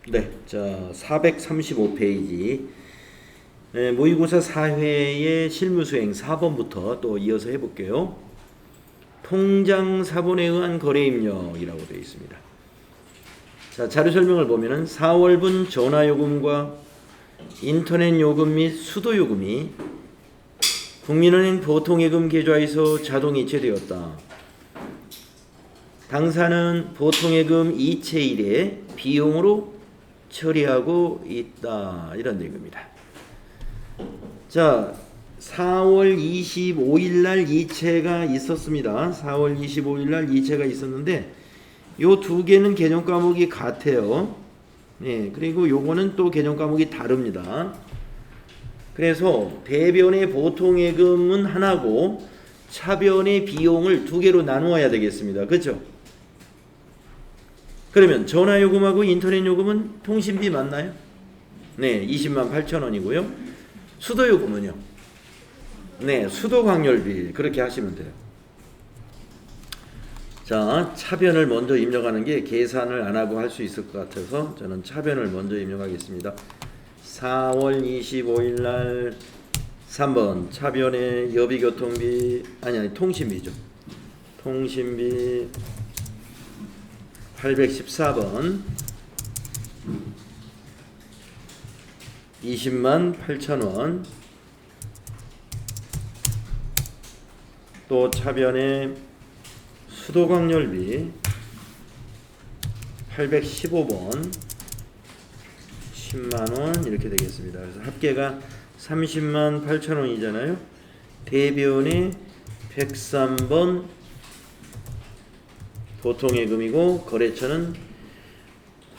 네, 자 435페이지 모의고사 4회의 실무수행 4번부터 또 이어서 해볼게요. 통장 사본에 의한 거래 입력이라고 되어 있습니다. 자, 자료 설명을 보면은 4월분 전화요금과 인터넷 요금 및 수도 요금이 국민은행 보통예금 계좌에서 자동 이체되었다. 당사는 보통예금 이체일에 비용으로 처리하고 있다. 이런 내용입니다. 자, 4월 25일 날 이체가 있었습니다. 4월 25일 날 이체가 있었는데 요 두 개는 개정 과목이 같아요. 예, 그리고 요거는 또 개정 과목이 다릅니다. 그래서 대변의 보통예금은 하나고 차변의 비용을 두 개로 나누어야 되겠습니다. 그렇죠? 그러면 전화요금하고 인터넷요금은 통신비 맞나요? 네, 20만 8천 원이고요. 수도요금은요? 네, 수도광열비 그렇게 하시면 돼요. 자, 차변을 먼저 입력하는 게 계산을 안 하고 할 수 있을 것 같아서 저는 차변을 먼저 입력하겠습니다. 4월 25일 날 3번 차변의 여비교통비 아니 통신비죠. 통신비 814번 20만 8천원. 또 차변의 수도광열비 815번 10만원 이렇게 되겠습니다. 그래서 합계가 30만 8천원이잖아요. 대변의 103번 보통예금이고 거래처는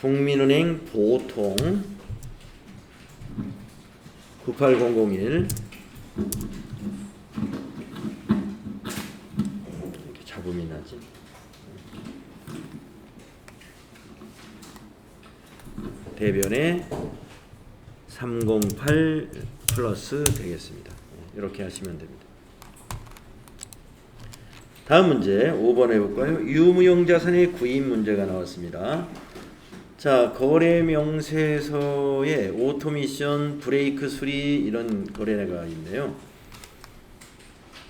국민은행 보통 98001 이렇게 잡음이 나지. 대변에 308 플러스 되겠습니다. 이렇게 하시면 됩니다. 다음 문제 5번 해볼까요? 유무형자산의 구입 문제가 나왔습니다. 자, 거래 명세서에 오토미션, 브레이크 수리 이런 거래가 있네요.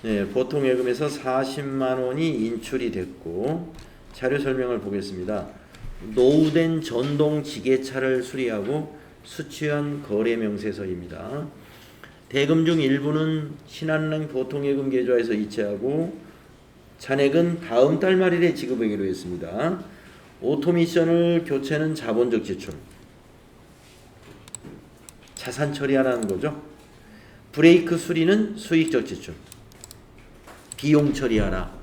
네, 보통예금에서 40만 원이 인출이 됐고 자료 설명을 보겠습니다. 노후된 전동 지게차를 수리하고 수취한 거래 명세서입니다. 대금 중 일부는 신한은행 보통예금 계좌에서 이체하고 잔액은 다음 달 말일에 지급하기로 했습니다. 오토미션을 교체는 자본적 지출, 자산 처리하라는 거죠. 브레이크 수리는 수익적 지출, 비용 처리하라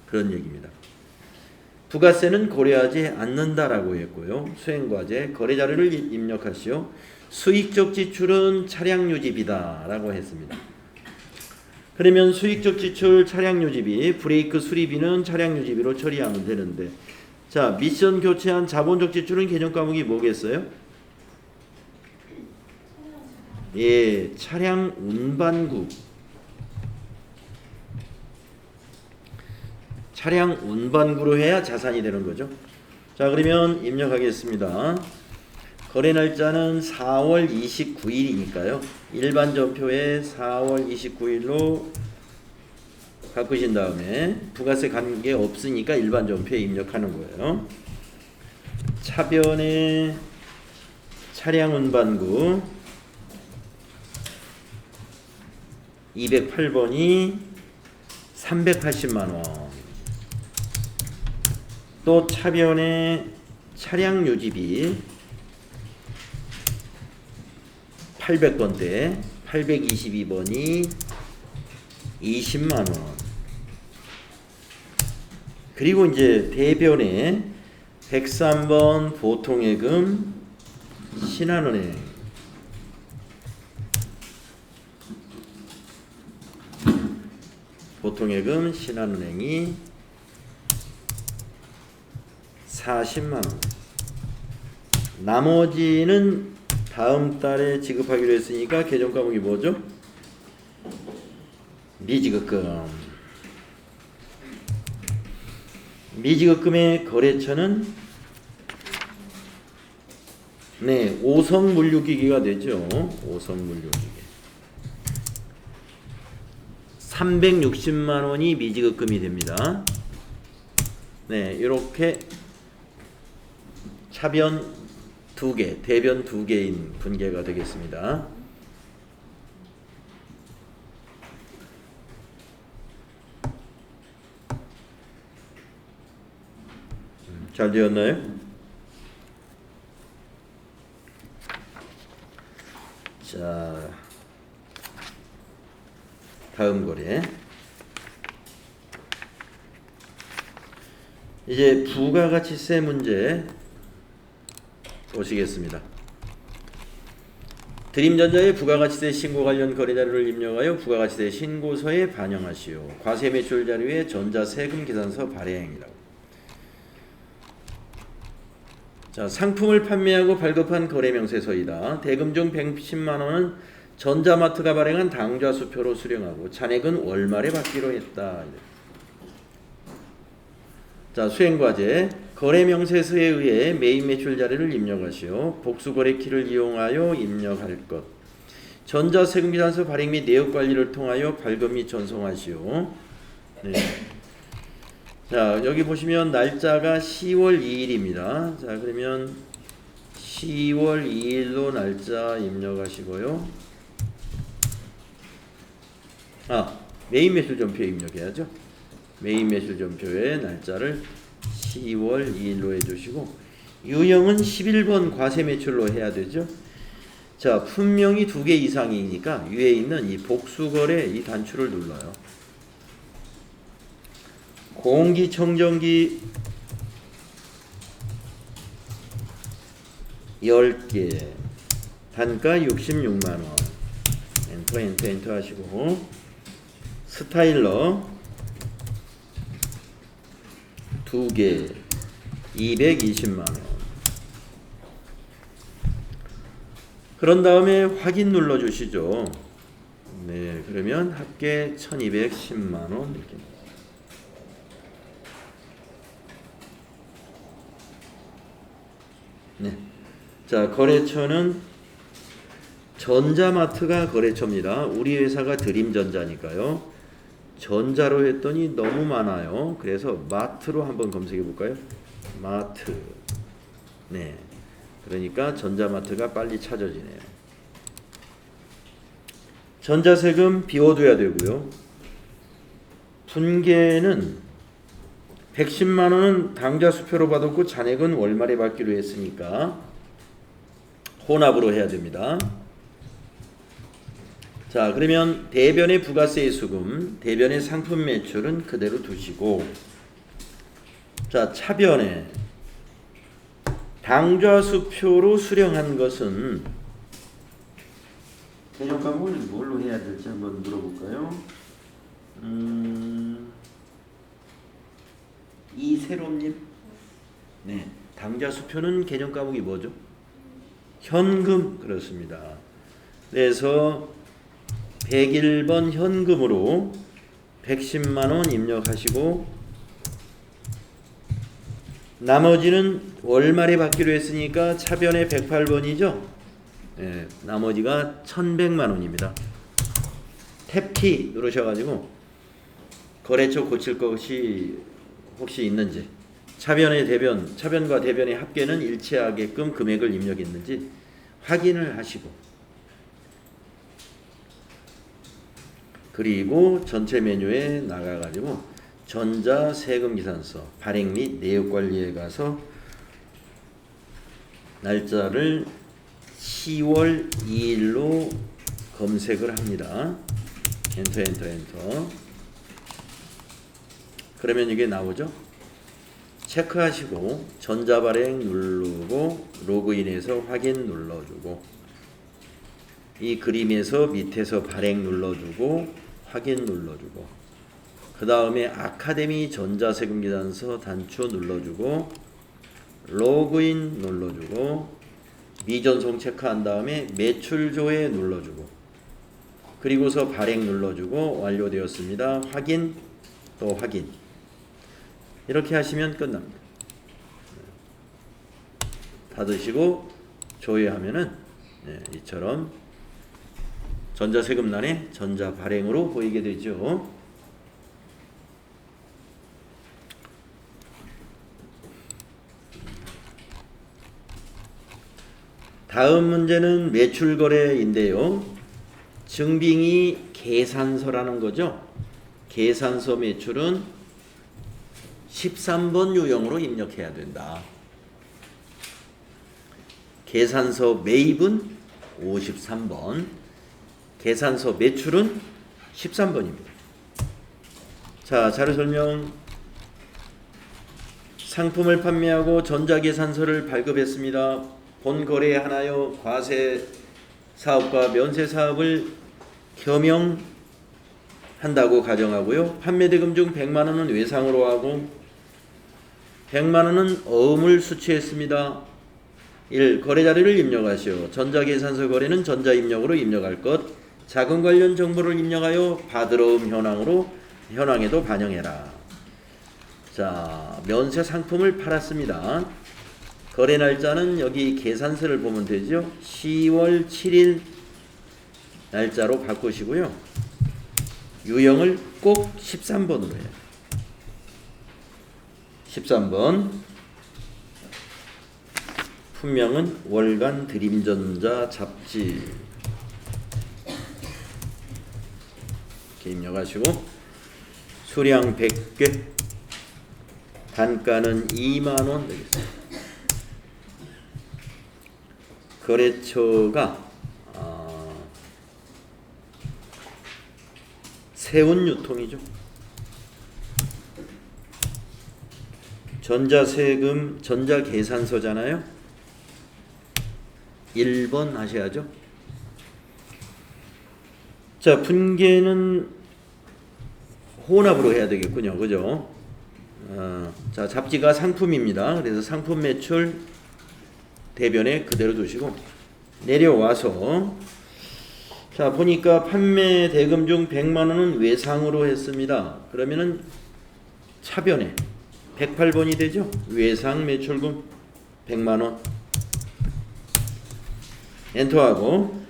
그런 얘기입니다. 부가세는 고려하지 않는다라고 했고요. 수행과제, 거래자료를 입력하시오. 수익적 지출은 차량유지비다 라고 했습니다. 그러면 수익적 지출 차량유지비, 브레이크 수리비는 차량유지비로 처리하면 되는데, 자, 미션 교체한 자본적 지출은 개정 과목이 뭐겠어요? 예, 차량 운반구. 차량 운반구로 해야 자산이 되는 거죠. 자, 그러면 입력하겠습니다. 거래 날짜는 4월 29일이니까요. 일반 전표에 4월 29일로 바꾸신 다음에 부가세 관계 없으니까 일반 전표에 입력하는 거예요. 차변의 차량 운반구 208번이 380만 원. 또 차변의 차량 유지비 800번대 822번이 20만원. 그리고 이제 대변에 103번 보통예금 신한은행 보통예금 신한은행이 40만원. 나머지는 다음 달에 지급하기로 했으니까 개정 과목이 뭐죠? 미지급금. 미지급금의 거래처는 네, 5성 물류기기가 되죠. 5성 물류기기. 360만 원이 미지급금이 됩니다. 네, 이렇게 차변 2개, 대변 2개인 분계가 되겠습니다. 잘 되었나요? 자, 다음 거래. 이제 부가가치세 문제 보시겠습니다. 드림전자의 부가가치세 신고 관련 거래자료를 입력하여 부가가치세 신고서에 반영하시오. 과세매출 자료에 전자세금 계산서 발행이라고. 자, 상품을 판매하고 발급한 거래명세서이다. 대금 중 110만원은 전자마트가 발행한 당좌수표로 수령하고 잔액은 월말에 받기로 했다. 자, 수행과제. 거래명세서에 의해 메인 매출 자료를 입력하시오. 복수거래키를 이용하여 입력할 것. 전자세금계산서 발행 및 내역관리를 통하여 발급 및 전송하시오. 네. 자, 여기 보시면 날짜가 10월 2일입니다. 자, 그러면 10월 2일로 날짜 입력하시고요. 메인 매출 전표에 입력해야죠. 메인 매출 전표에 날짜를 10월 2일로 해주시고, 유형은 11번 과세 매출로 해야 되죠. 자, 분명히 2개 이상이니까 위에 있는 이 복수거래 이 단추를 눌러요. 공기청정기 10개, 단가 66만원. 엔터 하시고, 스타일러 2개, 220만원. 그런 다음에 확인 눌러주시죠. 네, 그러면 합계 1210만원 이렇게. 네. 자, 거래처는 전자마트가 거래처입니다. 우리 회사가 드림전자니까요. 전자로 했더니 너무 많아요. 그래서 마트로 한번 검색해 볼까요? 마트. 네. 그러니까 전자마트가 빨리 찾아지네요. 전자세금 비워둬야 되고요. 분계는 110만원은 당좌수표로 받았고 잔액은 월말에 받기로 했으니까 혼합으로 해야 됩니다. 자, 그러면 대변의 부가세의 수금, 대변의 상품 매출은 그대로 두시고, 자, 차변에 당좌수표로 수령한 것은 개념 과목을 뭘로 해야 될지 한번 물어볼까요? 이세롬님, 네, 당좌수표는 개념 과목이 뭐죠? 현금. 그렇습니다. 그래서 101번 현금으로 110만원 입력하시고, 나머지는 월말에 받기로 했으니까 차변에 108번이죠. 네, 나머지가 1100만원입니다. 탭키 누르셔가지고 거래처 고칠 것이 혹시 있는지, 차변의 대변, 차변과 대변의 합계는 일치하게끔 금액을 입력했는지 확인을 하시고, 그리고 전체 메뉴에 나가가지고 전자세금계산서 발행 및 내역관리에 가서 날짜를 10월 2일로 검색을 합니다. 엔터. 그러면 이게 나오죠. 체크하시고 전자발행 누르고 로그인해서 확인 눌러주고, 이 그림에서 밑에서 발행 눌러주고 확인 눌러주고, 그 다음에 아카데미 전자세금계산서 단추 눌러주고 로그인 눌러주고 미전송 체크한 다음에 매출조회 눌러주고, 그리고서 발행 눌러주고 완료되었습니다. 확인, 또 확인. 이렇게 하시면 끝납니다. 닫으시고 조회하면은 이처럼 전자세금란에 전자 발행으로 보이게 되죠. 다음 문제는 매출거래인데요. 증빙이 계산서라는 거죠. 계산서 매출은 13번 유형으로 입력해야 된다. 계산서 매입은 53번, 계산서 매출은 13번입니다. 자, 자료 설명. 상품을 판매하고 전자계산서를 발급했습니다. 본 거래하나요? 과세 사업과 면세 사업을 겸용한다고 가정하고요. 판매 대금 중 100만 원은 외상으로 하고 100만 원은 어음을 수취했습니다. 1. 거래 자료를 입력하시오. 전자계산서 거래는 전자입력으로 입력할 것. 자금 관련 정보를 입력하여 받으러옴 현황에도 반영해라. 자, 면세 상품을 팔았습니다. 거래 날짜는 여기 계산서를 보면 되죠. 10월 7일 날짜로 바꾸시고요. 유형을 꼭 13번으로 해요. 13번. 품명은 월간 드림전자 잡지. 이렇게 입력하시고 수량 100개, 단가는 2만원 되겠습니다. 거래처가 세운유통이죠. 전자세금 전자계산서잖아요. 1번 하셔야죠. 자, 분계는 혼합으로 해야 되겠군요. 그죠? 자, 잡지가 상품입니다. 그래서 상품 매출 대변에 그대로 두시고 내려와서 자, 보니까 판매 대금 중 100만 원은 외상으로 했습니다. 그러면은 차변에 108번이 되죠. 외상 매출금 100만 원. 엔터하고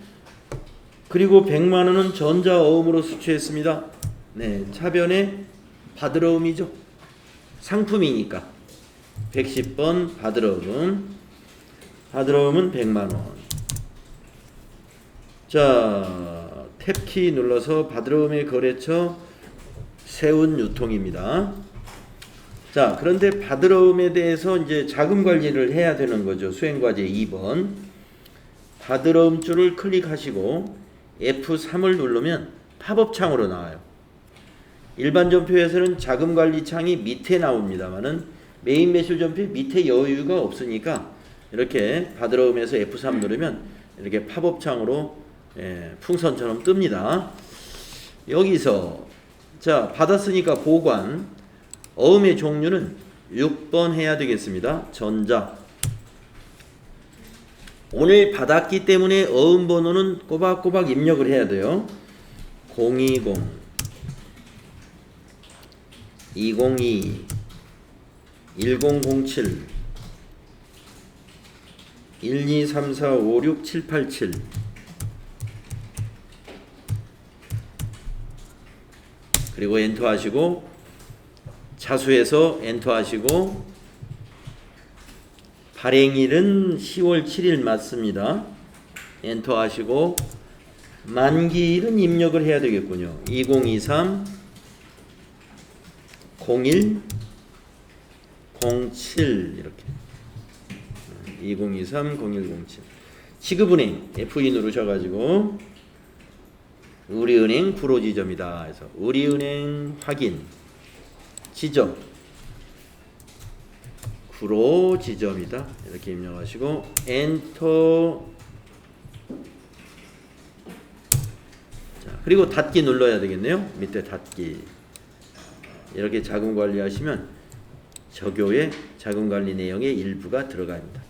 그리고 100만 원은 전자어음으로 수취했습니다. 네, 차변에 받으러음이죠. 상품이니까 110번 받으러음. 받으러음은 100만 원. 자, 탭키 눌러서 받으러음의 거래처 세운유통입니다. 자, 그런데 받으러음에 대해서 이제 자금 관리를 해야 되는 거죠. 수행과제 2번. 받으러음 줄을 클릭하시고 F3을 누르면 팝업 창으로 나와요. 일반 전표에서는 자금 관리 창이 밑에 나옵니다만은 메인 매출 전표 밑에 여유가 없으니까 이렇게 받으러음에서 F3 누르면 이렇게 팝업 창으로 풍선처럼 뜹니다. 여기서 자, 받았으니까 보관. 어음의 종류는 6번 해야 되겠습니다. 전자. 오늘 받았기 때문에 어음 번호는 꼬박꼬박 입력을 해야 돼요. 020 202 1007 123456787 그리고 엔터 하시고 자수해서 엔터 하시고 발행일은 10월 7일 맞습니다. 엔터 하시고 만기일은 입력을 해야 되겠군요. 2023 01 07 이렇게 2023 0107 지급은행 F2 누르셔가지고 우리은행 구로지점이다 해서 우리은행 확인 지점 구로지점이다 이렇게 입력하시고 엔터. 자, 그리고 닫기 눌러야 되겠네요. 밑에 닫기. 이렇게 자금 관리하시면 저교의 자금 관리 내용의 일부가 들어갑니다.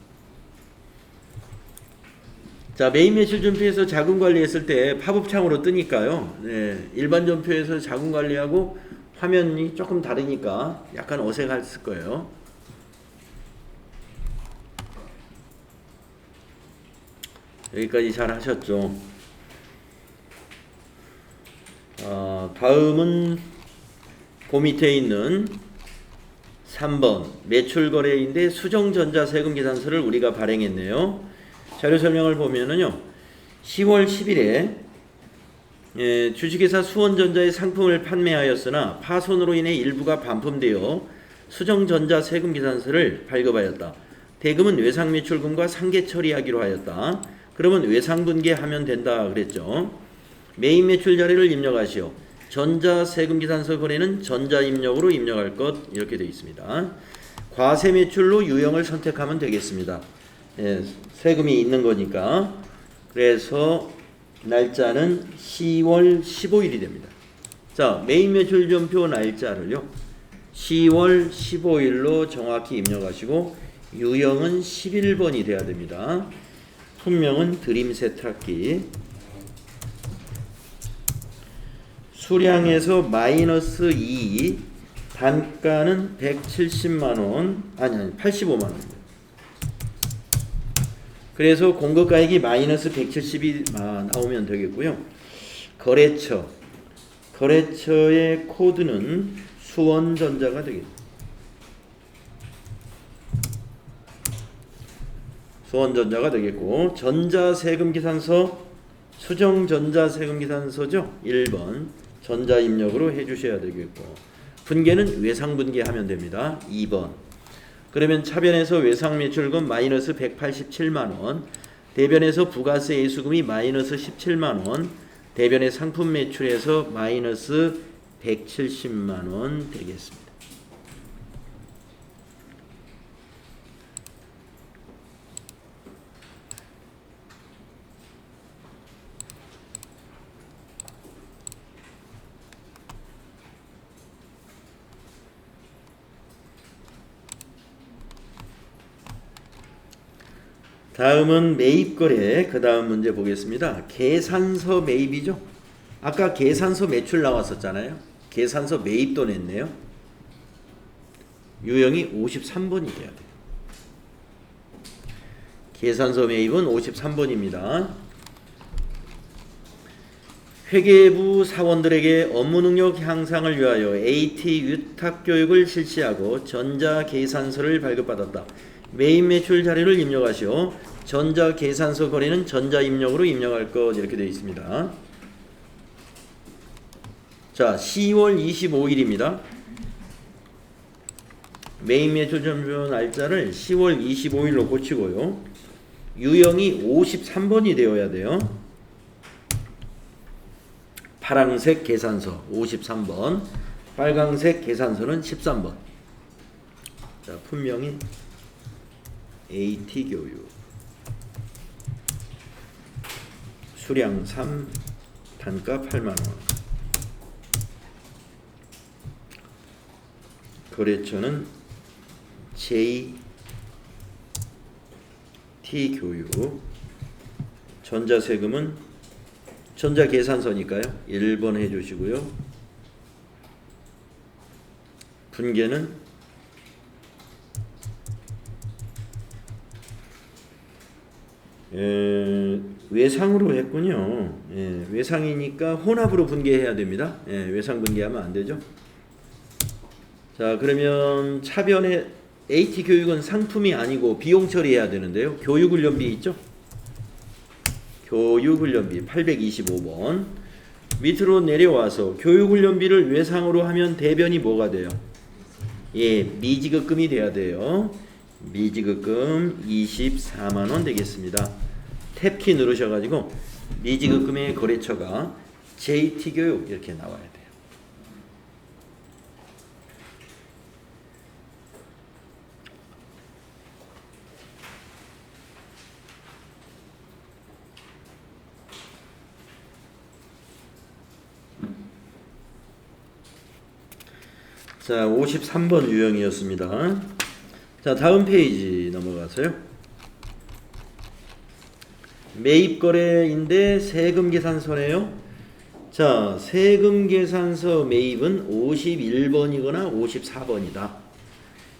자, 메인 매출 전표에서 자금 관리했을 때 팝업 창으로 뜨니까요. 네, 일반 전표에서 자금 관리하고 화면이 조금 다르니까 약간 어색했을 거예요. 여기까지 잘 하셨죠? 다음은 그 밑에 있는 3번 매출거래인데 수정전자세금계산서를 우리가 발행했네요. 자료 설명을 보면은요, 10월 10일에 주식회사 수원전자의 상품을 판매하였으나 파손으로 인해 일부가 반품되어 수정전자세금계산서를 발급하였다. 대금은 외상매출금과 상계처리하기로 하였다. 그러면 외상분계하면 된다 그랬죠. 메인매출 자료를 입력하시오. 전자세금계산서 거래는 전자입력으로 입력할 것, 이렇게 되어 있습니다. 과세매출로 유형을 선택하면 되겠습니다. 세금이 있는 거니까. 그래서 날짜는 10월 15일이 됩니다. 자, 메인매출전표 날짜를요, 10월 15일로 정확히 입력하시고 유형은 11번이 돼야 됩니다. 품명은 드림 세탁기. 수량에서 마이너스 2, 단가는 170만원, 아니 85만원입니다. 그래서 공급가액이 마이너스 170이 나오면 되겠고요. 거래처의 코드는 수원전자가 되겠습니다. 수원전자가 되겠고, 전자세금계산서, 수정전자세금계산서죠. 1번 전자입력으로 해주셔야 되겠고, 분계는 외상분계하면 됩니다. 2번. 그러면 차변에서 외상매출금 마이너스 187만원, 대변에서 부가세 예수금이 마이너스 17만원, 대변의 상품매출에서 마이너스 170만원 되겠습니다. 다음은 매입거래, 그 다음 문제 보겠습니다. 계산서 매입이죠. 아까 계산서 매출 나왔었잖아요. 계산서 매입도 냈네요. 유형이 53번이 돼야 돼요. 계산서 매입은 53번입니다. 회계부 사원들에게 업무 능력 향상을 위하여 AT 위탁교육을 실시하고 전자계산서를 발급받았다. 메인 매출 자료를 입력하시오. 전자계산서 거래는 전자입력으로 입력할 것, 이렇게 되어 있습니다. 자, 10월 25일입니다. 메인 매출 전표 날짜를 10월 25일로 고치고요. 유형이 53번이 되어야 돼요. 파란색 계산서 53번, 빨강색 계산서는 13번. 자, 품명이 AT교육, 수량 3, 단가 8만원, 거래처는 JT교육, 전자세금은 전자계산서니까요 1번 해주시고요. 분계는 외상으로 했군요. 외상이니까 혼합으로 분계해야 됩니다. 외상 분계하면 안 되죠. 자, 그러면 차변에 AT 교육은 상품이 아니고 비용 처리해야 되는데요. 교육훈련비 있죠? 교육훈련비 825번. 밑으로 내려와서 교육훈련비를 외상으로 하면 대변이 뭐가 돼요? 미지급금이 돼야 돼요. 미지급금 24만원 되겠습니다. 탭키 누르셔가지고 미지급금의 거래처가 JT교육 이렇게 나와야 돼요. 자, 53번 유형이었습니다. 자, 다음 페이지 넘어가서요. 매입거래인데 세금계산서네요. 자, 세금계산서 매입은 51번이거나 54번이다.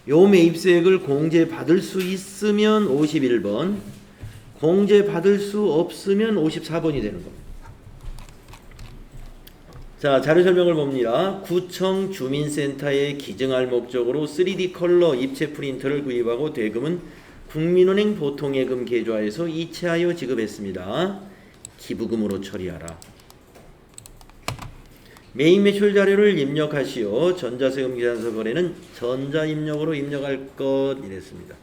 요 매입세액을 공제 받을 수 있으면 51번, 공제 받을 수 없으면 54번이 되는 겁니다. 자, 자료 설명을 봅니다. 구청 주민센터에 기증할 목적으로 3D 컬러 입체 프린터를 구입하고 대금은 국민은행 보통예금 계좌에서 이체하여 지급했습니다. 기부금으로 처리하라. 메인 매출 자료를 입력하시오. 전자세금 계산서 거래는 전자입력으로 입력할 것 이랬습니다.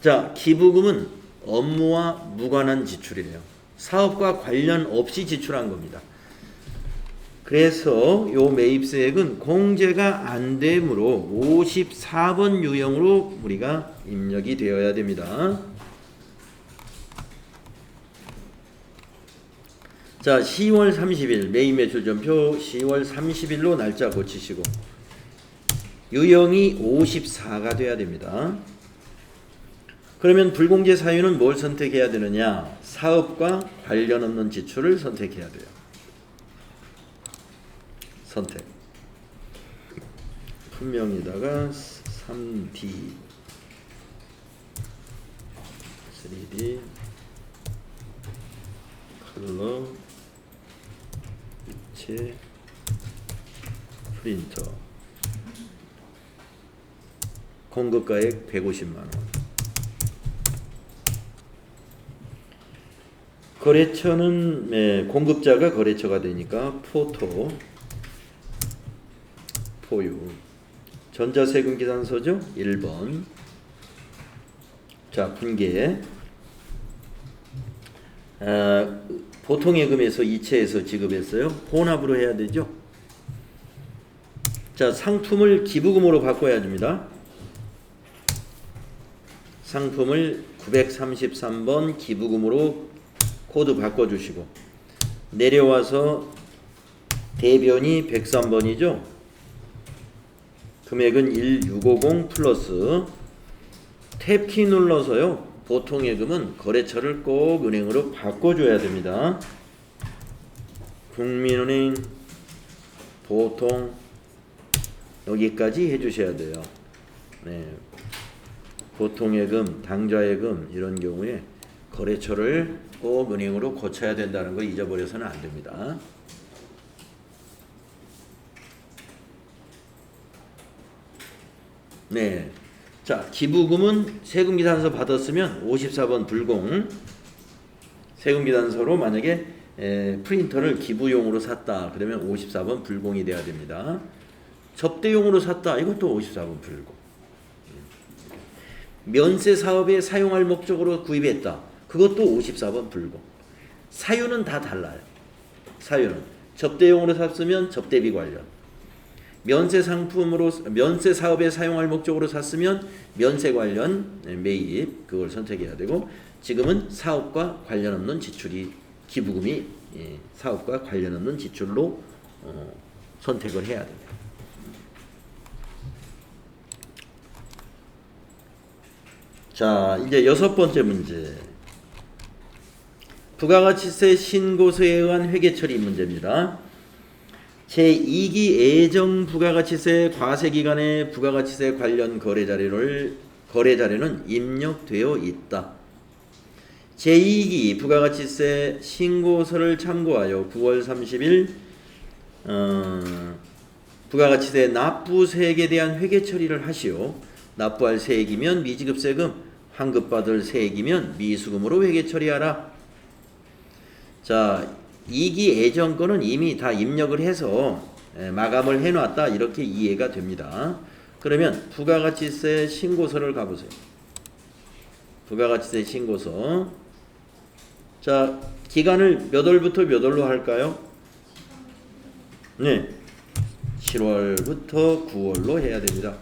자, 기부금은 업무와 무관한 지출이에요. 사업과 관련 없이 지출한 겁니다. 그래서 요 매입세액은 공제가 안 되므로 54번 유형으로 우리가 입력이 되어야 됩니다. 자, 10월 30일 매입 매출 전표 10월 30일로 날짜 고치시고 유형이 54가 돼야 됩니다. 그러면 불공제 사유는 뭘 선택해야 되느냐? 사업과 관련 없는 지출을 선택해야 돼요. 선택. 분명히다가 3D 3D 컬러 입체 프린터 공급가액 150만원. 거래처는 공급자가 거래처가 되니까 포토 포유. 전자세금 계산서죠. 1번. 자, 분계. 보통예금에서 이체해서 지급했어요. 혼합으로 해야 되죠. 자, 상품을 기부금으로 바꿔야 됩니다. 상품을 933번 기부금으로 코드 바꿔주시고 내려와서 대변이 103번이죠. 금액은 1650 플러스 탭키 눌러서요. 보통예금은 거래처를 꼭 은행으로 바꿔줘야 됩니다. 국민은행 보통 여기까지 해주셔야 돼요. 네. 보통예금, 당좌예금 이런 경우에 거래처를 꼭 은행으로 고쳐야 된다는 거 잊어버려서는 안 됩니다. 네. 자, 기부금은 세금계산서 받았으면 54번 불공. 세금계산서로 만약에 프린터를 기부용으로 샀다. 그러면 54번 불공이 돼야 됩니다. 접대용으로 샀다. 이것도 54번 불공. 면세 사업에 사용할 목적으로 구입했다. 그것도 54번 불공. 사유는 다 달라요. 사유는 접대용으로 샀으면 접대비 관련, 면세 상품으로 면세 사업에 사용할 목적으로 샀으면 면세 관련 매입 그걸 선택해야 되고 지금은 사업과 관련 없는 지출이 기부금이 사업과 관련 없는 지출로 선택을 해야 됩니다. 자, 이제 6번째 문제. 부가가치세 신고서에 의한 회계처리 문제입니다. 제2기 예정 부가가치세 과세기간의 부가가치세 관련 거래 자료는 입력되어 있다. 제2기 부가가치세 신고서를 참고하여 9월 30일 부가가치세 납부세액에 대한 회계처리를 하시오. 납부할 세액이면 미지급세금, 환급받을 세액이면 미수금으로 회계처리하라. 자, 2기 예정 거는 이미 다 입력을 해서 마감을 해놨다 이렇게 이해가 됩니다. 그러면 부가가치세 신고서를 가보세요. 부가가치세 신고서. 자, 기간을 몇 월부터 몇 월로 할까요? 네, 7월부터 9월로 해야 됩니다.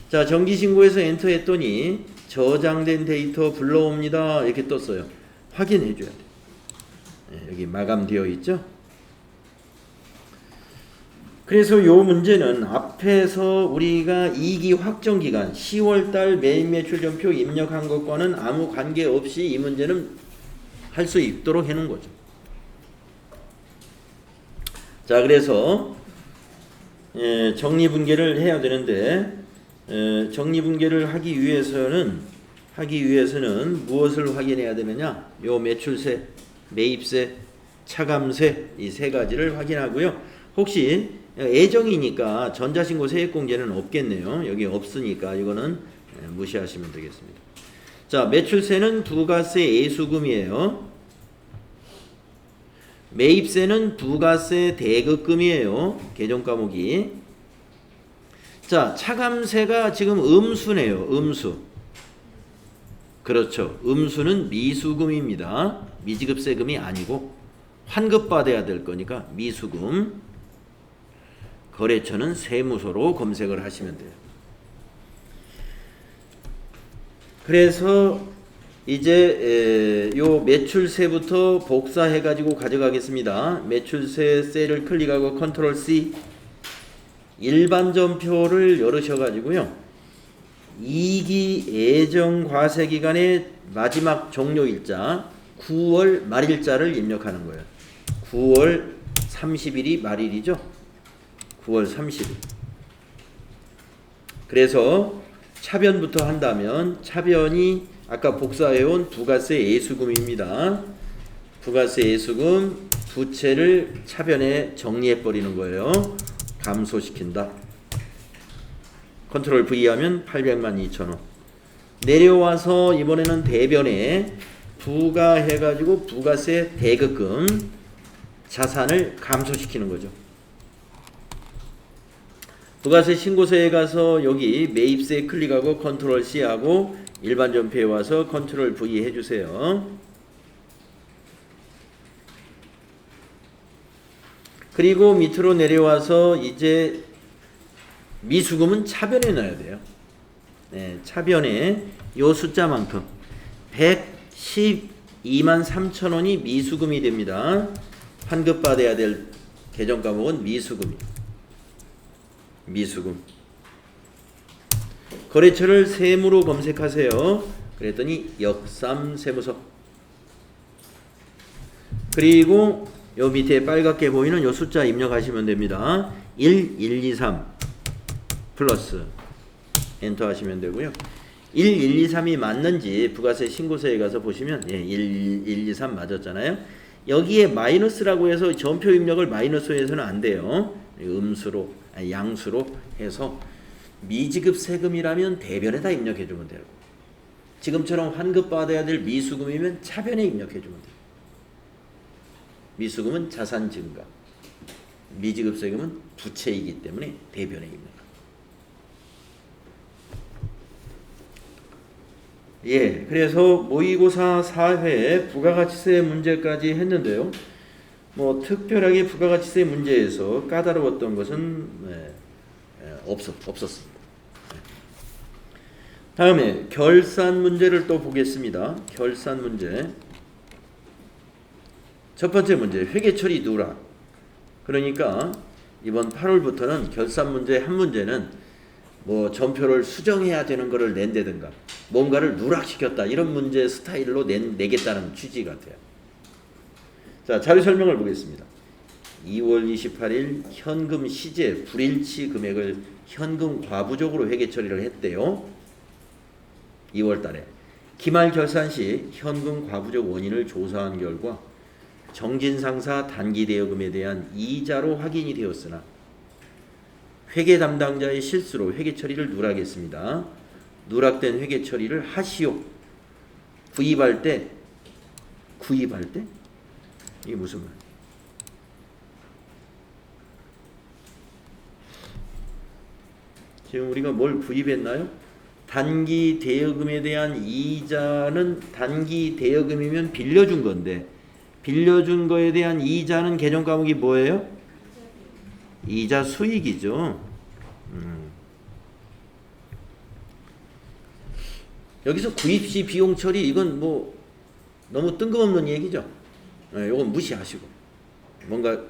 자, 정기신고에서 엔터 했더니 저장된 데이터 불러옵니다 이렇게 떴어요. 확인해 줘야 돼요. 여기 마감되어 있죠. 그래서 요 문제는 앞에서 우리가 2기 확정기간 10월달 매입매출전표 입력한 것과는 아무 관계없이 이 문제는 할 수 있도록 해놓은 거죠. 자, 그래서 정리분계를 해야 되는데 정리분계를 하기 위해서는 무엇을 확인해야 되느냐? 요 매출세, 매입세, 차감세 이 세 가지를 확인하고요. 혹시 애정이니까 전자신고 세액공제는 없겠네요. 여기 없으니까 이거는 무시하시면 되겠습니다. 자, 매출세는 부가세 애수금이에요. 매입세는 부가세 대급금이에요. 계정 과목이. 자, 차감세가 지금 음수네요. 음수. 그렇죠. 음수는 미수금입니다. 미지급세금이 아니고 환급받아야 될 거니까 미수금. 거래처는 세무서로 검색을 하시면 돼요. 그래서 이제 요 매출세부터 복사해 가지고 가져가겠습니다. 매출세 셀을 클릭하고 컨트롤 C 일반전표를 열으셔 가지고요. 2기 예정 과세 기간의 마지막 종료일자 9월 말일자를 입력하는 거예요. 9월 30일이 말일이죠. 9월 30일. 그래서 차변부터 한다면 차변이 아까 복사해온 부가세 예수금입니다. 부가세 예수금 부채를 차변에 정리해버리는 거예요. 감소시킨다. 컨트롤 V 하면 800만 2천원. 내려와서 이번에는 대변에 부가해가지고 부가세 대급금 자산을 감소시키는 거죠. 부가세 신고서에 가서 여기 매입세 클릭하고 컨트롤 C 하고 일반 전표에 와서 컨트롤 V 해주세요. 그리고 밑으로 내려와서 이제 미수금은 차변에 넣어야 돼요. 네, 차변에 요 숫자만큼 112만 3천원이 미수금이 됩니다. 환급받아야 될 계정 과목은 미수금이에요. 미수금. 거래처를 세무로 검색하세요. 그랬더니 역삼세무서. 그리고 요 밑에 빨갛게 보이는 요 숫자 입력하시면 됩니다. 1, 1, 2, 3 플러스 엔터 하시면 되고요. 1, 1, 2, 3이 맞는지 부가세 신고서에 가서 보시면 1, 1, 2, 3 맞았잖아요. 여기에 마이너스라고 해서 전표 입력을 마이너스로 해서는 안 돼요. 음수로 양수로 해서 미지급 세금이라면 대변에다 입력해 주면 되고 지금처럼 환급받아야 될 미수금이면 차변에 입력해 주면 돼요. 미수금은 자산 증가, 미지급 세금은 부채이기 때문에 대변에 입력. 예, 그래서 모의고사 4회 부가가치세 문제까지 했는데요. 뭐 특별하게 부가가치세 문제에서 까다로웠던 것은 없었습니다. 다음에 결산 문제를 또 보겠습니다. 결산 문제. 첫 번째 문제 회계처리 누락. 그러니까 이번 8월부터는 결산 문제 한 문제는 뭐 전표를 수정해야 되는 거를 낸다든가 뭔가를 누락시켰다 이런 문제 스타일로 내겠다는 취지 같아요. 자, 자료 설명을 보겠습니다. 2월 28일 현금 시제 불일치 금액을 현금 과부족으로 회계 처리를 했대요. 2월 달에 기말 결산 시 현금 과부족 원인을 조사한 결과 정진상사 단기 대여금에 대한 이자로 확인이 되었으나 회계 담당자의 실수로 회계 처리를 누락했습니다. 누락된 회계 처리를 하시오. 구입할 때 이게 무슨 말? 지금 우리가 뭘 구입했나요? 단기 대여금에 대한 이자는 단기 대여금이면 빌려준 건데 빌려준 거에 대한 이자는 계정 과목이 뭐예요? 이자 수익이죠. 여기서 구입시 비용 처리 이건 뭐 너무 뜬금없는 얘기죠. 이건 무시하시고 뭔가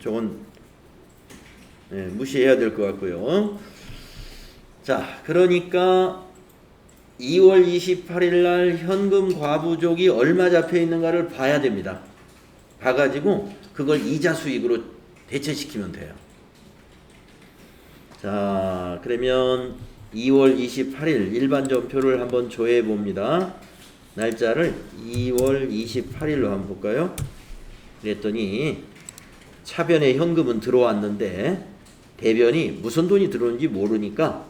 저건 무시해야 될 것 같고요. 자, 그러니까 2월 28일 날 현금 과부족이 얼마 잡혀 있는가를 봐야 됩니다. 봐가지고 그걸 이자 수익으로 대체시키면 돼요. 자, 그러면 2월 28일 일반 전표를 한번 조회해 봅니다. 날짜를 2월 28일로 한번 볼까요? 그랬더니 차변에 현금은 들어왔는데 대변이 무슨 돈이 들어오는지 모르니까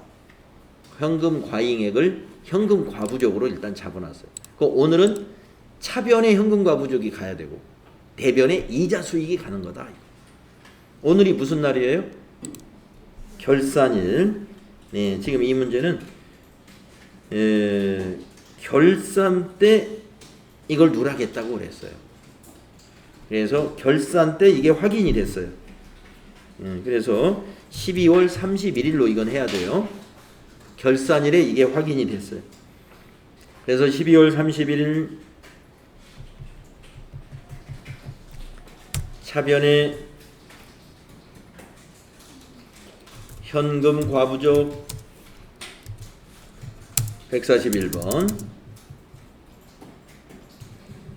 현금 과잉액을 현금 과부족으로 일단 잡아놨어요. 오늘은 차변에 현금 과부족이 가야 되고 대변에 이자 수익이 가는 거다. 오늘이 무슨 날이에요? 결산일. 네, 지금 이 문제는 결산 때 이걸 누락했다고 그랬어요. 그래서 결산 때 이게 확인이 됐어요. 그래서 12월 31일로 이건 해야 돼요. 결산일에 이게 확인이 됐어요. 그래서 12월 31일 차변에 현금 과부족 141번.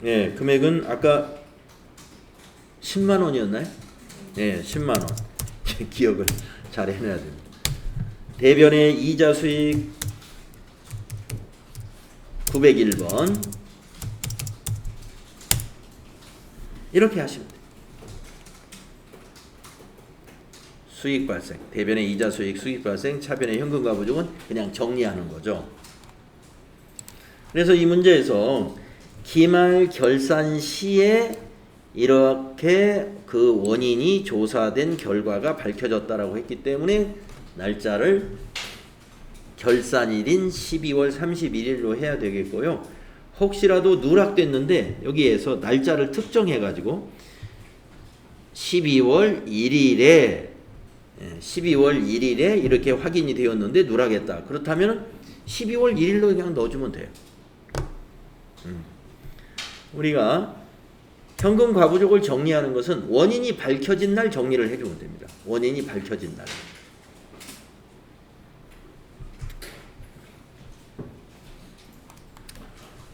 네, 금액은 아까 10만 원이었나요? 네, 10만 원. 기억을 잘 해놔야 됩니다. 대변의 이자 수익 901번. 이렇게 하시면 돼요. 수익 발생, 대변의 이자 수익, 수익 발생, 차변의 현금 과부족은 그냥 정리하는 거죠. 그래서 이 문제에서 기말 결산 시에 이렇게 그 원인이 조사된 결과가 밝혀졌다라고 했기 때문에 날짜를 결산일인 12월 31일로 해야 되겠고요. 혹시라도 누락됐는데 여기에서 날짜를 특정해 가지고 12월 1일에 이렇게 확인이 되었는데 누락했다. 그렇다면 12월 1일로 그냥 넣어주면 돼요. 우리가 현금 과부족을 정리하는 것은 원인이 밝혀진 날 정리를 해주면 됩니다. 원인이 밝혀진 날.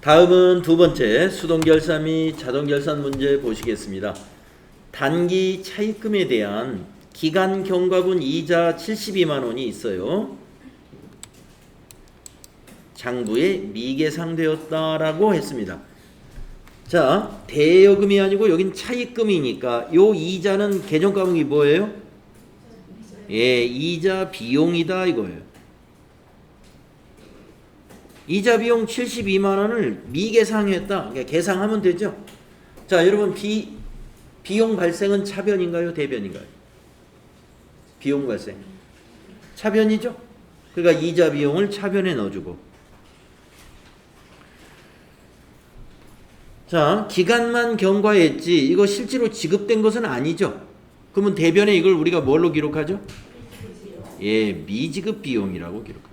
다음은 두 번째 수동결산 및 자동결산 문제 보시겠습니다. 단기 차입금에 대한 기간 경과분 이자 72만 원이 있어요. 장부에 미계상되었다라고 했습니다. 자, 대여금이 아니고 여긴 차입금이니까 요 이자는 계정 과목이 뭐예요? 예, 이자 비용이다 이거예요. 이자 비용 72만 원을 미계상했다. 그러니까 계상하면 되죠. 자, 여러분 비용 발생은 차변인가요? 대변인가요? 비용 발생. 차변이죠. 그러니까 이자 비용을 차변에 넣어주고. 자, 기간만 경과했지 이거 실제로 지급된 것은 아니죠. 그러면 대변에 이걸 우리가 뭘로 기록하죠? 예, 미지급 비용이라고 기록합니다.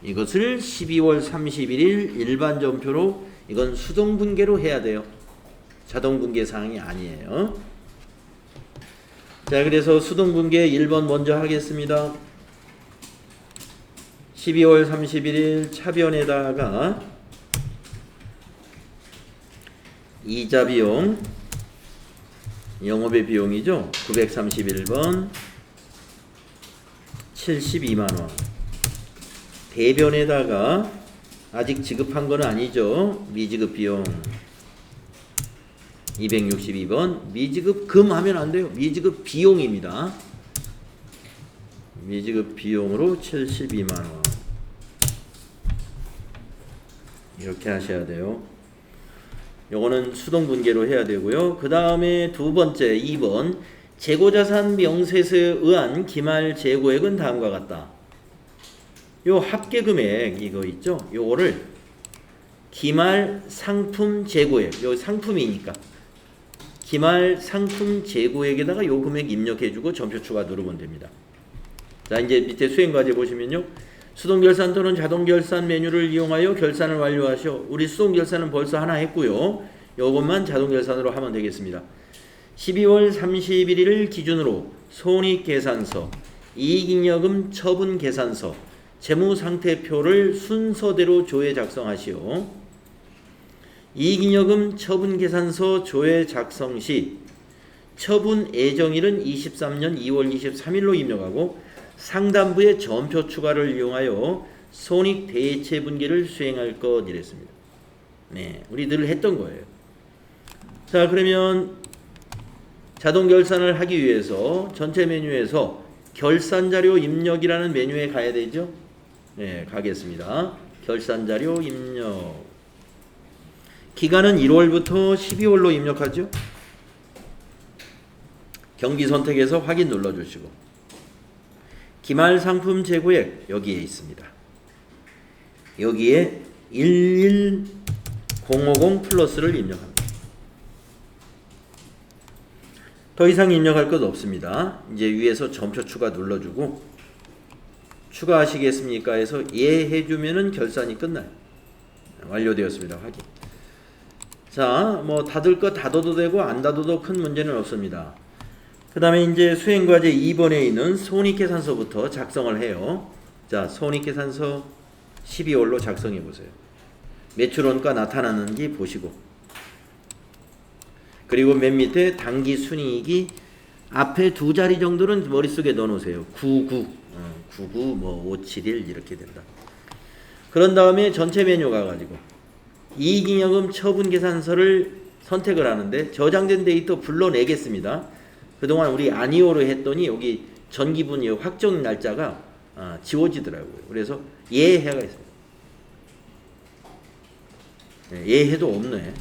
이것을 12월 31일 일반 전표로 이건 수동 분계로 해야 돼요. 자동 분계 사항이 아니에요. 자, 그래서 수동 분계 1번 먼저 하겠습니다. 12월 31일 차변에다가 이자 비용, 영업의 비용이죠. 931번 72만 원. 대변에다가 아직 지급한 건 아니죠. 미지급 비용 262번. 미지급 금 하면 안 돼요. 미지급 비용입니다. 미지급 비용으로 72만 원. 이렇게 하셔야 돼요. 요거는 수동 분계로 해야 되고요. 그 다음에 두 번째 2번 재고자산 명세서에 의한 기말 재고액은 다음과 같다. 요 합계금액 이거 있죠? 요거를 기말 상품 재고액, 요 상품이니까 기말 상품 재고액에다가 요 금액 입력해주고 전표 추가 누르면 됩니다. 자, 이제 밑에 수행과제 보시면요. 수동결산 또는 자동결산 메뉴를 이용하여 결산을 완료하시오. 우리 수동결산은 벌써 하나 했고요. 요것만 자동결산으로 하면 되겠습니다. 12월 31일을 기준으로 손익계산서, 이익잉여금 처분계산서, 재무상태표를 순서대로 조회 작성하시오. 이익잉여금 처분계산서 조회 작성 시 처분 예정일은 23년 2월 23일로 입력하고 상단부에 전표 추가를 이용하여 손익 대체 분기를 수행할 것 이랬습니다. 네, 우리 늘 했던 거예요. 자, 그러면 자동 결산을 하기 위해서 전체 메뉴에서 결산 자료 입력이라는 메뉴에 가야 되죠. 네, 가겠습니다. 결산 자료 입력. 기간은 1월부터 12월로 입력하죠. 경비 선택해서 확인 눌러주시고 기말 상품 재고액 여기에 있습니다. 여기에 11050 플러스를 입력합니다. 더 이상 입력할 것 없습니다. 이제 위에서 점표 추가 눌러주고 추가하시겠습니까 해서 예 해주면은 결산이 끝나요. 완료되었습니다. 확인. 자, 뭐 닫을 거 닫아도 되고 안 닫아도 큰 문제는 없습니다. 그 다음에 이제 수행과제 2번에 있는 손익계산서부터 작성을 해요. 자, 손익계산서 12월로 작성해 보세요. 매출원가 나타나는지 보시고, 그리고 맨 밑에 당기 순이익이 앞에 두 자리 정도는 머릿속에 넣어 놓으세요. 99, 99, 뭐 571 이렇게 된다. 그런 다음에 전체 메뉴 가가지고 이익잉여금 처분계산서를 선택을 하는데 저장된 데이터 불러내겠습니다. 그동안 우리 아니오로 했더니 여기 전기분이 확정 날짜가 지워지더라고요. 그래서 예해가 있습니다. 예해도 없네.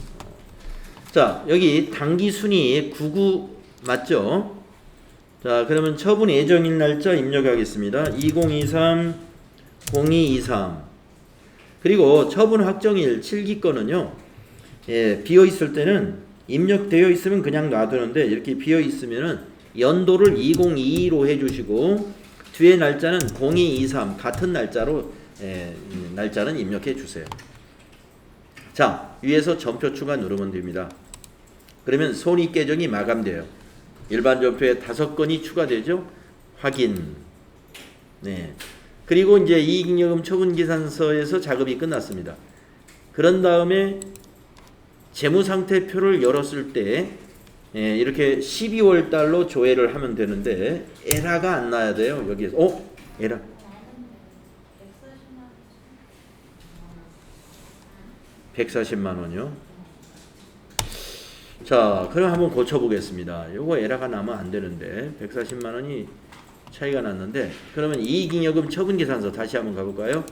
자, 여기 당기 순위 99 맞죠? 자, 그러면 처분 예정일 날짜 입력하겠습니다. 2023 0223. 그리고 처분 확정일 7기 거는요. 예, 비어 있을 때는 입력되어 있으면 그냥 놔두는데 이렇게 비어 있으면은 연도를 2022로 해주시고 뒤에 날짜는 0223 같은 날짜로 날짜는 입력해 주세요. 자, 위에서 점표 추가 누르면 됩니다. 그러면 손익 계정이 마감돼요. 일반 점표에 5건이 추가되죠. 확인. 네. 그리고 이제 이익잉여금 처분계산서에서 작업이 끝났습니다. 그런 다음에 재무상태표를 열었을 때 이렇게 12월 달로 조회를 하면 되는데 에러가 안 나야 돼요. 여기에서 에러 140만 원이요. 자, 그럼 한번 고쳐보겠습니다. 요거 에러가 나면 안 되는데 140만 원이 차이가 났는데, 그러면 이익잉여금 처분계산서 다시 한번 가볼까요?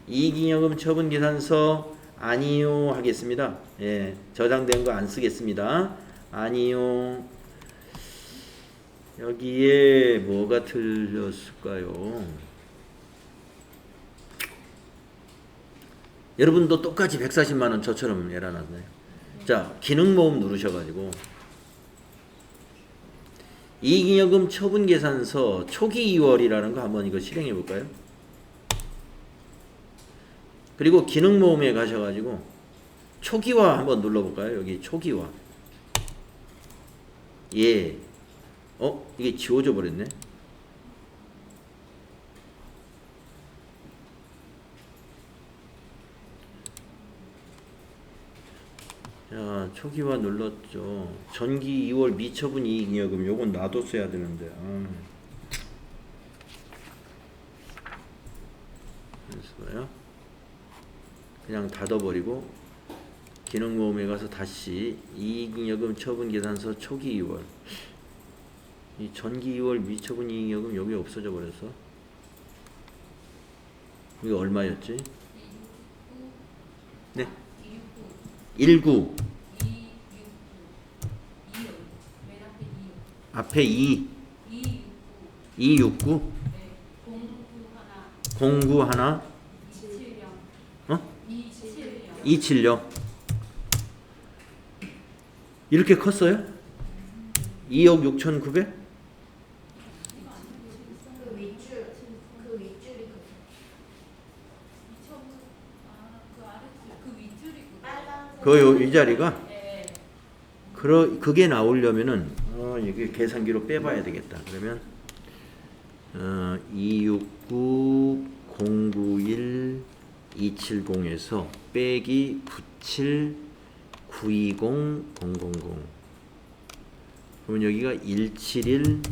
이익잉여금 처분계산서 아니요 하겠습니다. 예, 저장된 거 안 쓰겠습니다. 아니요. 여기에 뭐가 틀렸을까요? 여러분도 똑같이 140만 원 저처럼 에러 났나요? 자, 기능 모음 누르셔가지고 이익잉여금 처분계산서 초기 2월이라는 거 한번 이거 실행해 볼까요? 그리고 기능 모음에 가셔가지고 초기화 한번 눌러볼까요? 여기 초기화. 예. 이게 지워져 버렸네. 자, 초기화 눌렀죠. 전기 2월 미처분 이익잉여금 요건 놔뒀어야 되는데. 됐어요. 그냥 닫아버리고 기능 모음에 가서 다시 이익잉여금 처분계산서 초기 2월. 이 전기 2월 미처분 이익잉여금 여기 없어져 버렸어. 이게 얼마였지? 네? 19. 앞에 2. 269. 091. 270. 이렇게 컸어요? 2억 6,900? 그 윗줄이 이 자리가? 그게 나오려면은 이게 계산기로 빼봐야 되겠다. 그러면 269 091 270에서 빼기 97 920 000 그러면 여기가 171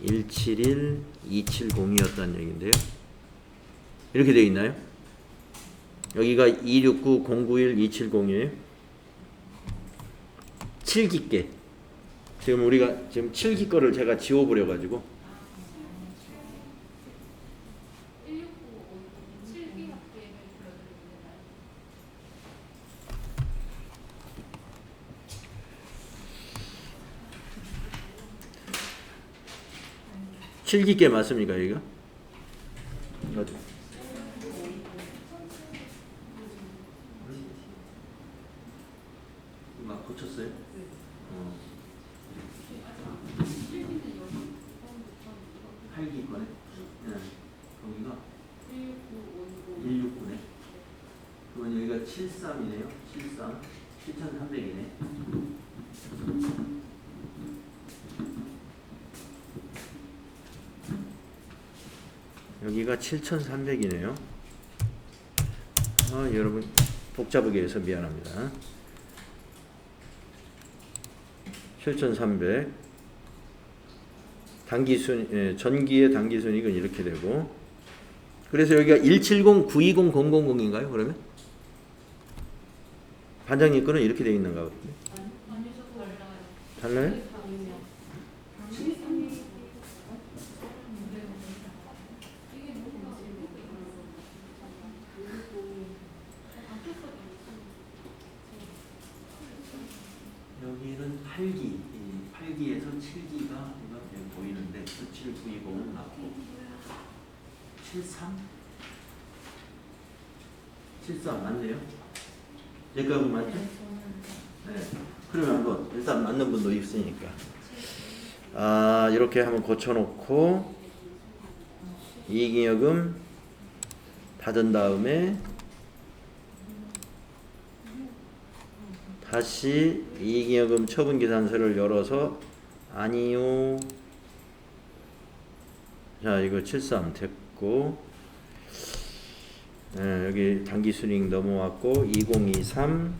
270이었다는 얘기인데요. 이렇게 되어 있나요? 여기가 269 091 270이에요. 7기께. 지금 우리가 지금 7기 거를 제가 지워버려 가지고 7기 학교를 불러드립니다. 7기께 맞습니까 여기가? 어디? 막 고쳤어요? 어. 8기 거네? 네. 여기가 169네. 그러면 여기가 73이네요. 73. 7300이네. 여기가 7300이네요. 여러분 복잡하게 해서 미안합니다. 7300 단기순 전기의 단기순이익은 이렇게 되고, 그래서 여기가 170 920 000인가요? 그러면 반장님 거는 이렇게 되어 있는가 보던데. 달라요? 여기는 8기, 8기에서 7기가 보이는데 7920은 맞고 73? 73 맞네요? 여기가 맞죠? 네. 그러면 한번 일단 맞는 분도 있으니까 이렇게 한번 고쳐놓고 이익잉여금 받은 다음에 다시 이익잉여금 처분계산서를 열어서 아니요. 자, 이거 73 됐고, 여기 단기순이익 넘어왔고 2023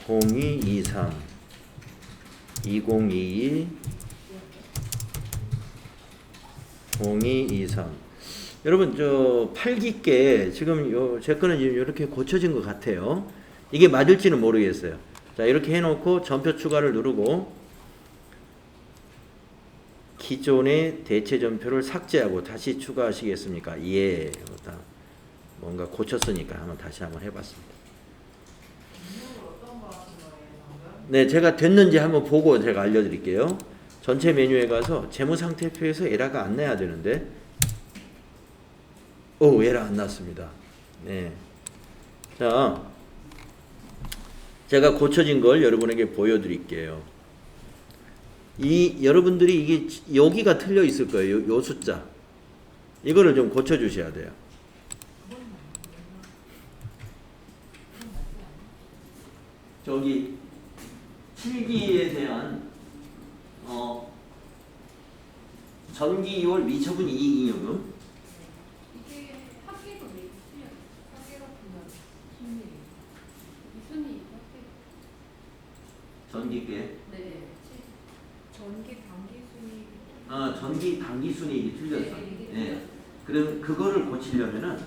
0223 2022 0223. 여러분 저 8기께 지금 제 거는 이렇게 고쳐진 것 같아요. 이게 맞을지는 모르겠어요. 자, 이렇게 해놓고 전표 추가를 누르고 기존의 대체 전표를 삭제하고 다시 추가하시겠습니까? 예. 뭔가 고쳤으니까 다시 한번 해봤습니다. 네, 제가 됐는지 한번 보고 제가 알려드릴게요. 전체 메뉴에 가서 재무상태표에서 에러가 안 나야 되는데, 에러 안 났습니다. 네. 자, 제가 고쳐진 걸 여러분에게 보여드릴게요. 여러분들이 이게 여기가 틀려 있을 거예요. 요 숫자. 이거를 좀 고쳐 주셔야 돼요. 저기 7기에 대한 전기 2월 미처분 이익잉여금. 이게 학계도 왜 틀려? 학계 같은 순위. 순위 학계. 전기계. 네. 전기 단기 순위. 전기 단기 순이익이 틀렸어. 네. 네. 그럼 그거를 고치려면은,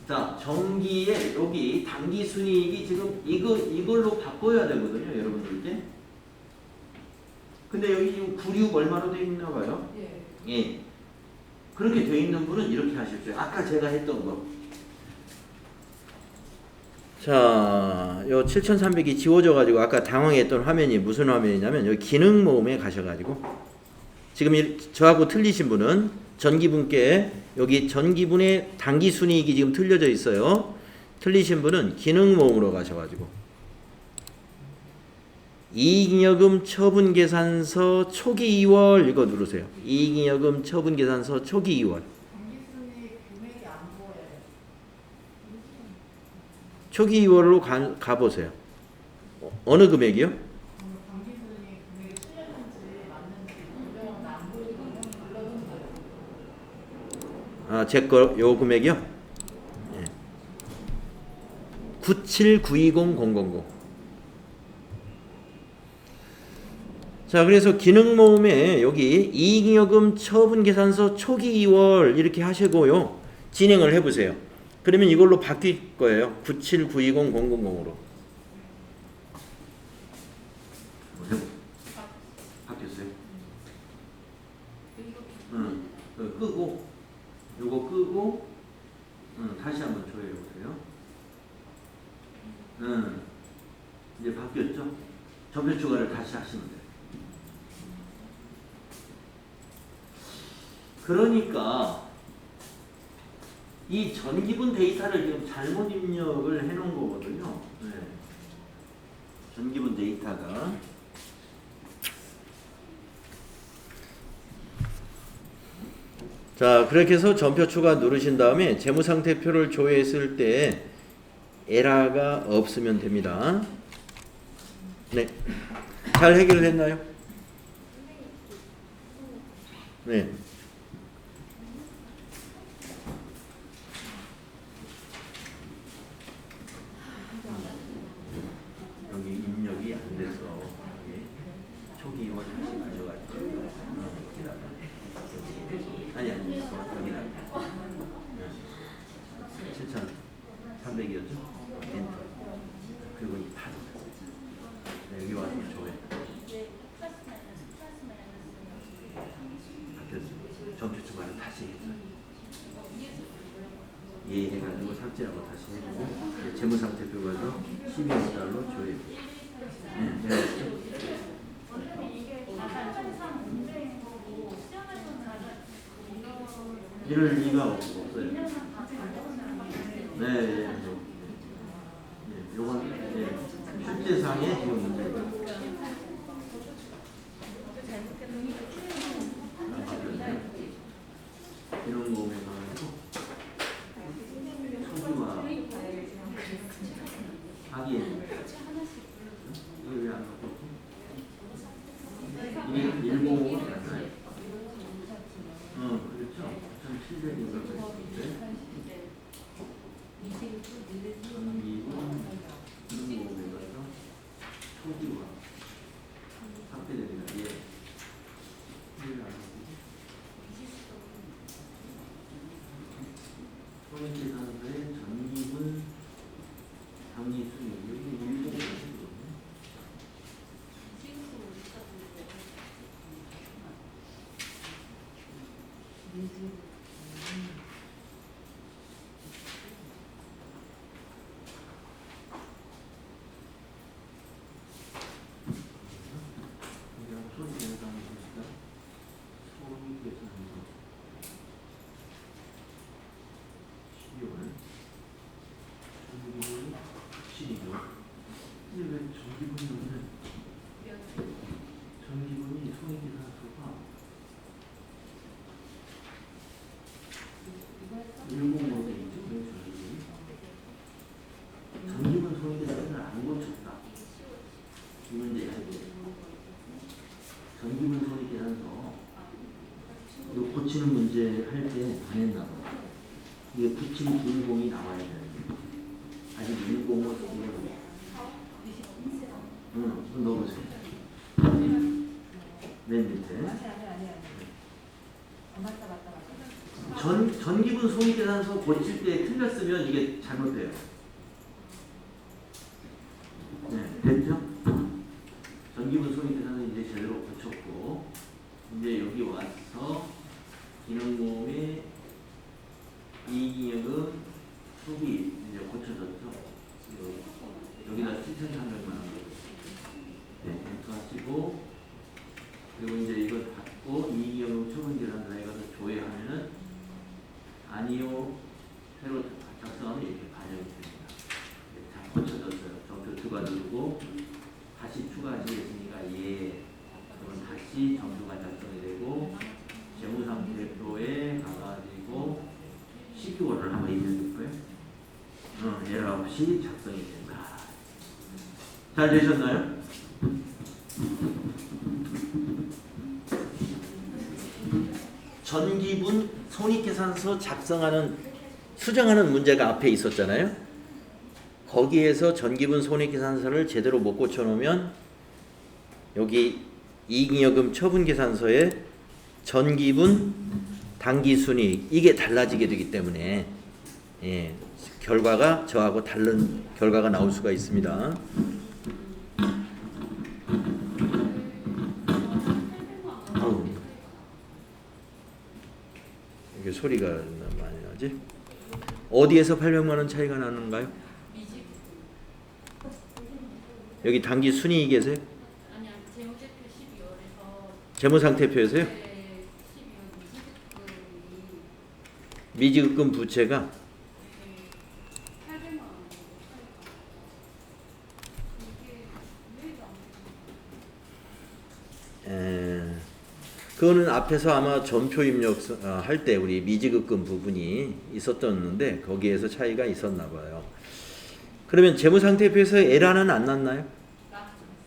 자, 전기에 여기 단기 순이익이 지금 이걸로 바꿔야 되거든요, 여러분들께. 근데 여기 지금 96 얼마로 되어 있나 봐요. 예. 예. 그렇게 되어 있는 분은 이렇게 하십시오. 아까 제가 했던 거. 자, 요 7300이 지워져 가지고 아까 당황했던 화면이 무슨 화면이냐면 여기 기능 모음에 가셔 가지고 지금 저하고 틀리신 분은 전기분께 여기 전기분의 단기 순이익이 지금 틀려져 있어요. 틀리신 분은 기능 모음으로 가셔 가지고 이익잉여금 처분계산서 초기 2월 이거 누르세요. 이익잉여금 처분계산서 초기 2월. 금액이 안 보여요. 초기 2월로 가보세요. 어느 금액이요? 단기순위 금액이 틀렸는지 맞는지 분명은 안 보이고 불러주세요. 제 거 요 금액이요? 예. 97920 000. 자, 그래서 기능 모음에 여기 이익잉여금 처분 계산서 초기 2월 이렇게 하시고요. 진행을 해보세요. 그러면 이걸로 바뀔 거예요. 9792000으로. 바뀌었어요? 응. 끄고 요거 끄고 다시 한번 조회해 보세요. 이제 바뀌었죠? 전표 추가를 다시 하시면 돼요. 그러니까 이 전기분 데이터를 지금 잘못 입력을 해 놓은 거거든요. 네. 전기분 데이터가. 자, 그렇게 해서 전표 추가 누르신 다음에 재무상태표를 조회했을 때 에러가 없으면 됩니다. 네. 잘 해결됐나요? 네. 여기 입력이 안 돼서 여기 초기 이원 다시 가져가지고 아니 여기다 7,300이었죠? 엔터. 그리고 이 파도. 네, 여기 와서 조회. 바뀌었어요. 전표 추가를 다시 했어요. 예 해가지고 삭제하고 다시 해주고 재무상태표 가서 12달러 조회. 네, 네. 이럴 리가 없어요. 네, 네, 네. 요건 출제상의 지금 문제예요. 이런 거에 관해서 초기화 하기에 이게 왜 안 갖고 이게 105가 맞나요? 그렇죠. 1700인가 그랬는데 초기화 삭제됩니다. 예. 소액계산서의 전기분 당리수익 여기 일본어거든요. 전기분이 소액계산서가 105에 있죠? 전기분 소액계산서를 안 고쳤다. 이 문제가 전기분 소액계산서 이거 고치는 문제 할 때 안 했나 봐. 이게 9790이 나와야 되는데 아직 105 쓰고 좀 넣어보세요. 맨 밑에 전기분 소액계산서 고칠 때 틀렸으면 이게 잘못돼요. 네, 됐죠? 전기분 소액계산서 이제 제대로 고쳤고 이제 여기 와서 기능모음의 이익잉여금 소비 이제 고쳐졌죠? 여기다 7,300만 원. 네, 엔터 하시고 그리고 이제 이걸 받고 이익잉여금 처분계산서에 가서 조회하면은 아니요 새로 작성하면 이렇게 반영이 됩니다. 네, 다 고쳐졌어요. 전표 추가 누르고 다시 추가하시겠습니까? 예. 그럼 다시 전표가 작성이 되고 재무상태표에 가가지고 12월을 한번 입력할 거예요. 에러 없이 작성이 된다. 잘 되셨나요? 전기분 손익계산서 작성하는 수정하는 문제가 앞에 있었잖아요. 거기에서 전기분 손익계산서를 제대로 못 고쳐놓으면 여기 이익잉여금 처분계산서에 전기분, 당기순이익 이게 달라지게 되기 때문에 예, 결과가 저하고 다른 결과가 나올 수가 있습니다. 이게 소리가 많이 나지? 어디에서 800만 원 차이가 나는가요? 여기 당기 순이익에서요? 아니야, 재무제표 12월에서 재무상태표에서요? 12월 미지급금이 미지급금 부채가 800만 원 이게 왜 안 그거는 앞에서 아마 전표 입력 할 때 우리 미지급금 부분이 있었던데 거기에서 차이가 있었나 봐요. 그러면 재무상태표에서 에라는 안 났나요?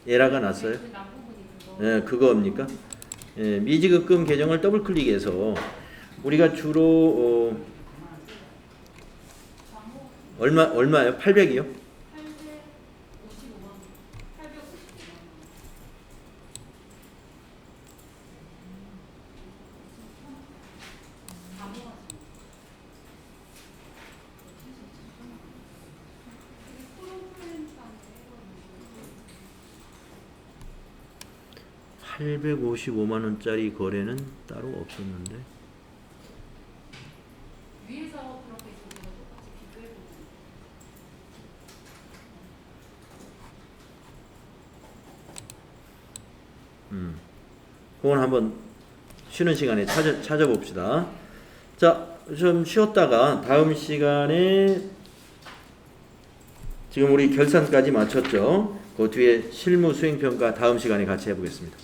에라가 났어요? 그 남부분이 그거 예, 그거입니까? 예, 미지급금 계정을 더블 클릭해서 우리가 주로 얼마요? 800이요? 855만 원. 855만 원. 다 모아서. 이게 프로그램상에 855만 원짜리 거래는 따로 없었는데. 위에서 그렇게 있어서 똑같이 비교해보면 그건 한번 쉬는 시간에 찾아봅시다. 자, 좀 쉬었다가 다음 시간에 지금 우리 결산까지 마쳤죠. 그 뒤에 실무 수행평가 다음 시간에 같이 해보겠습니다.